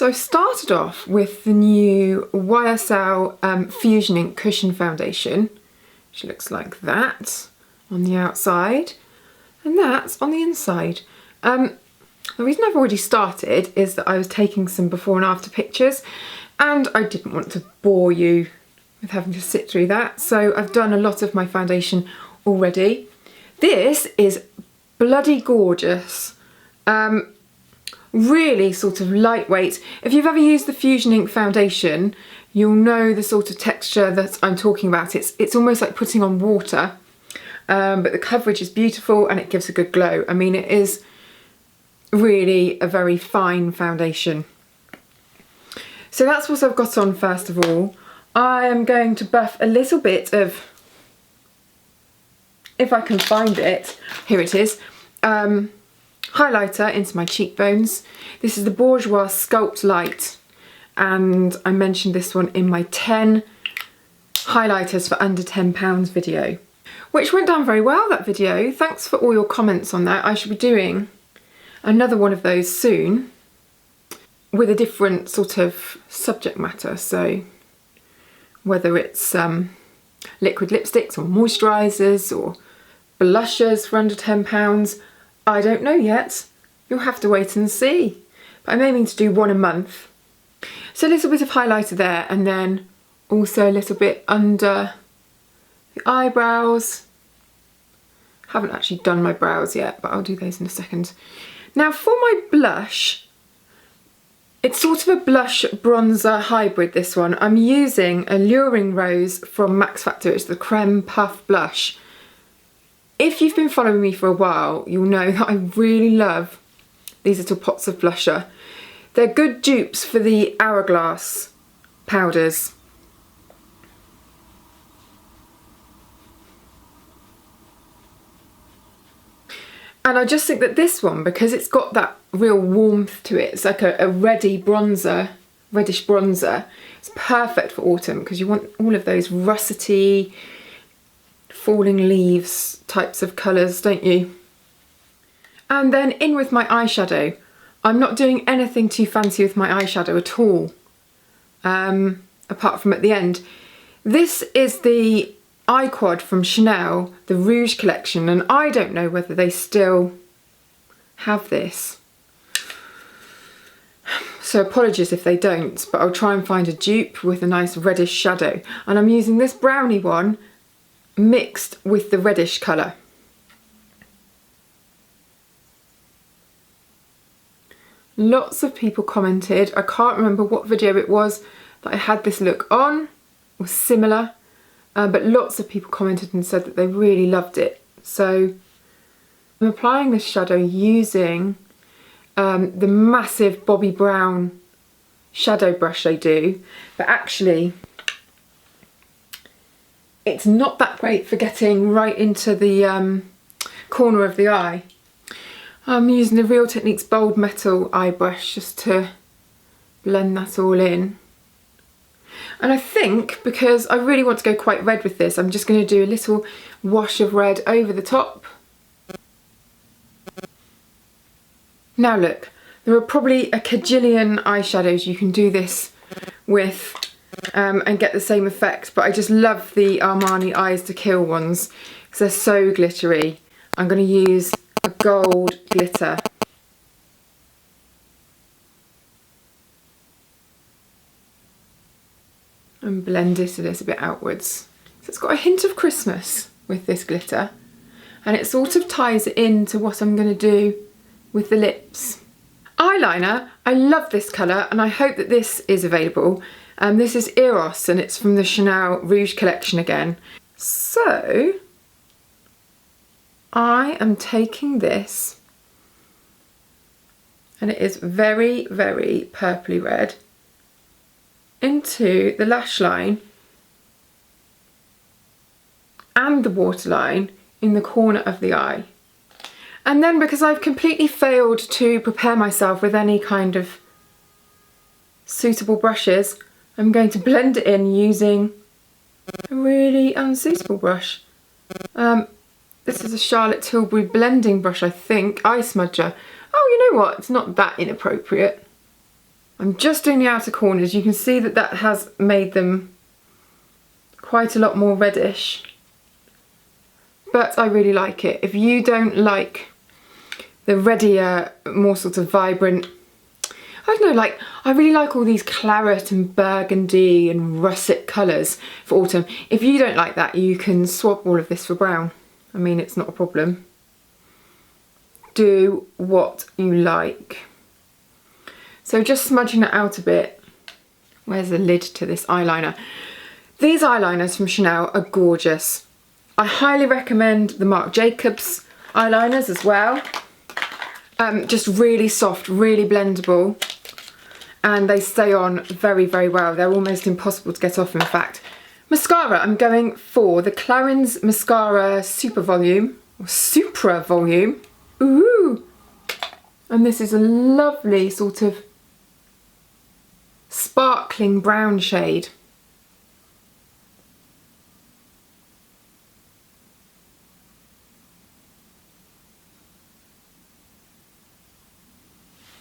So I started off with the new YSL Fusion Ink Cushion Foundation, which looks like that on the outside, and that's on the inside. The reason I've already started is that I was taking some before and after pictures, and I didn't want to bore you with having to sit through that, so I've done a lot of my foundation already. This is bloody gorgeous. Really sort of lightweight. If you've ever used the Fusion Ink foundation, you'll know the sort of texture that I'm talking about. It's almost like putting on water, but the coverage is beautiful and it gives a good glow. I mean, it is really a very fine foundation. So that's what I've got on first of all. I am going to buff a little bit of, if I can find it, here it is, highlighter into my cheekbones. This is the Bourjois Sculpt Light, and I mentioned this one in my 10 highlighters for under £10 video, which went down very well, that video. Thanks for all your comments on that. I should be doing another one of those soon with a different sort of subject matter, so whether it's liquid lipsticks or moisturisers or blushers for under £10, I don't know yet. You'll have to wait and see. But I'm aiming to do one a month. So a little bit of highlighter there, and then also a little bit under the eyebrows. Haven't actually done my brows yet, but I'll do those in a second. Now for my blush, it's sort of a blush bronzer hybrid, this one. I'm using Alluring Rose from Max Factor. It's the Creme Puff Blush. If you've been following me for a while, you'll know that I really love these little pots of blusher. They're good dupes for the Hourglass powders. And I just think that this one, because it's got that real warmth to it, it's like a reddish bronzer, it's perfect for autumn because you want all of those russety, falling leaves types of colours, don't you? And then in with my eyeshadow. I'm not doing anything too fancy with my eyeshadow at all, apart from at the end. This is the Eye Quad from Chanel, the Rouge collection, and I don't know whether they still have this. So apologies if they don't, but I'll try and find a dupe with a nice reddish shadow. And I'm using this brownie one mixed with the reddish colour. Lots of people commented, I can't remember what video it was that I had this look on, or similar, but lots of people commented and said that they really loved it. So I'm applying this shadow using the massive Bobbi Brown shadow brush they do, but actually it's not that great for getting right into the corner of the eye. I'm using the Real Techniques Bold Metal eye brush just to blend that all in. And I think, because I really want to go quite red with this, I'm just going to do a little wash of red over the top. Now look, there are probably a cajillion eyeshadows you can do this with and get the same effect, but I just love the Armani Eyes to Kill ones because they're so glittery. I'm going to use a gold glitter. And blend it a little bit outwards. So it's got a hint of Christmas with this glitter, and it sort of ties it into what I'm going to do with the lips. Eyeliner, I love this colour and I hope that this is available. This is Eros and it's from the Chanel Rouge collection again. So I am taking this, and it is very, very purpley red, into the lash line and the waterline in the corner of the eye. And then, because I've completely failed to prepare myself with any kind of suitable brushes, I'm going to blend it in using a really unsuitable brush. This is a Charlotte Tilbury blending brush, I think, eye smudger. Oh, you know what? It's not that inappropriate. I'm just doing the outer corners. You can see that that has made them quite a lot more reddish. But I really like it. If you don't like the reddier, more sort of vibrant, I don't know, like, I really like all these claret and burgundy and russet colours for autumn. If you don't like that, you can swap all of this for brown. I mean, it's not a problem. Do what you like. So just smudging it out a bit. Where's the lid to this eyeliner? These eyeliners from Chanel are gorgeous. I highly recommend the Marc Jacobs eyeliners as well. Just really soft, really blendable. And they stay on very, very well. They're almost impossible to get off, in fact. Mascara, I'm going for the Clarins Mascara Super Volume, or Supra Volume. Ooh! And this is a lovely sort of sparkling brown shade.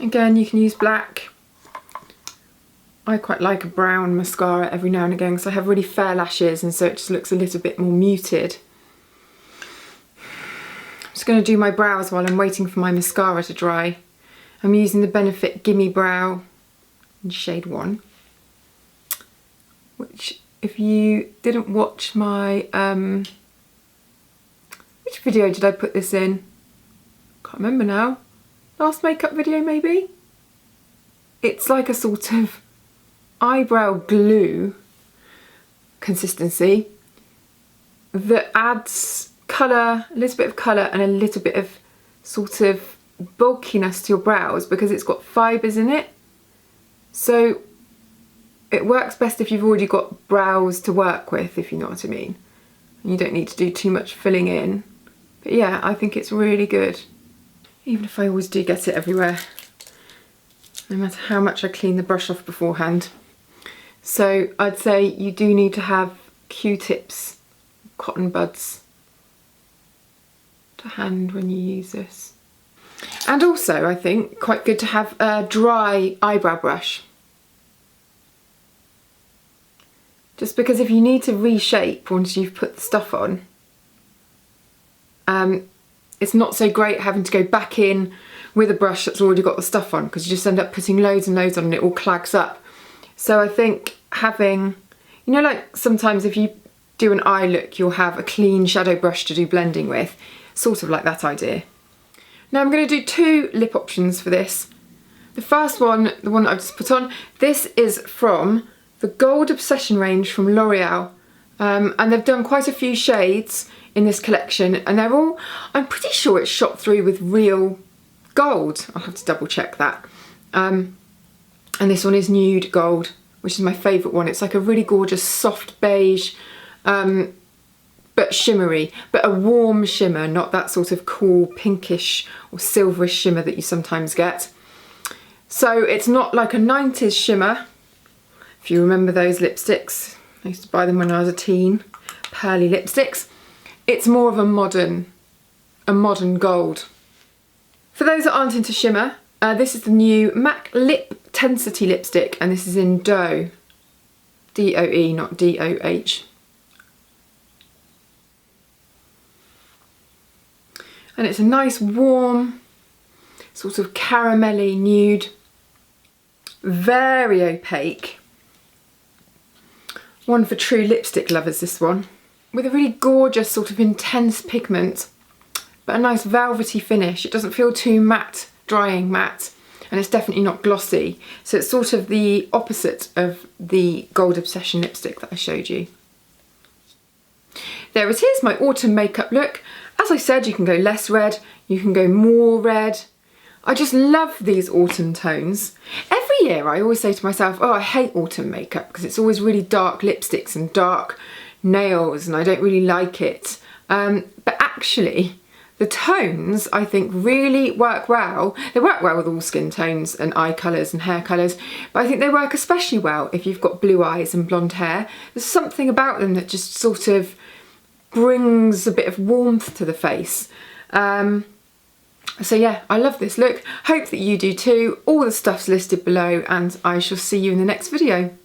Again, you can use black. I quite like a brown mascara every now and again because I have really fair lashes, and so it just looks a little bit more muted. I'm just going to do my brows while I'm waiting for my mascara to dry. I'm using the Benefit Gimme Brow in shade 1, which, if you didn't watch my which video did I put this in? Can't remember now. Last makeup video maybe? It's like a sort of eyebrow glue consistency that adds colour, a little bit of colour and a little bit of sort of bulkiness to your brows because it's got fibres in it. So it works best if you've already got brows to work with, if you know what I mean. And you don't need to do too much filling in. But yeah, I think it's really good. Even if I always do get it everywhere, no matter how much I clean the brush off beforehand. So I'd say you do need to have Q-tips, cotton buds to hand when you use this. And also, I think, quite good to have a dry eyebrow brush. Just because if you need to reshape once you've put the stuff on, it's not so great having to go back in with a brush that's already got the stuff on, because you just end up putting loads and loads on and it all clags up. So I think having, you know, like sometimes if you do an eye look, you'll have a clean shadow brush to do blending with, sort of like that idea. Now I'm going to do 2 lip options for this. The first one, the one that I've just put on, this is from the Gold Obsession range from L'Oreal. And they've done quite a few shades in this collection, and they're all, I'm pretty sure it's shot through with real gold. I'll have to double check that. And this one is Nude Gold, which is my favourite one. It's like a really gorgeous soft beige, but shimmery, but a warm shimmer, not that sort of cool pinkish or silverish shimmer that you sometimes get. So it's not like a 90s shimmer, if you remember those lipsticks. I used to buy them when I was a teen, pearly lipsticks. It's more of a modern gold. For those that aren't into shimmer, this is the new MAC Lip Tensity lipstick, and this is in Doe. D-O-E, not D-O-H. And it's a nice warm, sort of caramelly nude, very opaque. One for true lipstick lovers, this one. With a really gorgeous sort of intense pigment, but a nice velvety finish. It doesn't feel too matte, drying matte, and it's definitely not glossy. So it's sort of the opposite of the Gold Obsession lipstick that I showed you. There it is, my autumn makeup look. As I said, you can go less red, you can go more red. I just love these autumn tones. Every year I always say to myself, oh, I hate autumn makeup because it's always really dark lipsticks and dark nails and I don't really like it. But actually, the tones I think really work well. They work well with all skin tones and eye colours and hair colours, but I think they work especially well if you've got blue eyes and blonde hair. There's something about them that just sort of brings a bit of warmth to the face. So yeah, I love this look. Hope that you do too. All the stuff's listed below and I shall see you in the next video.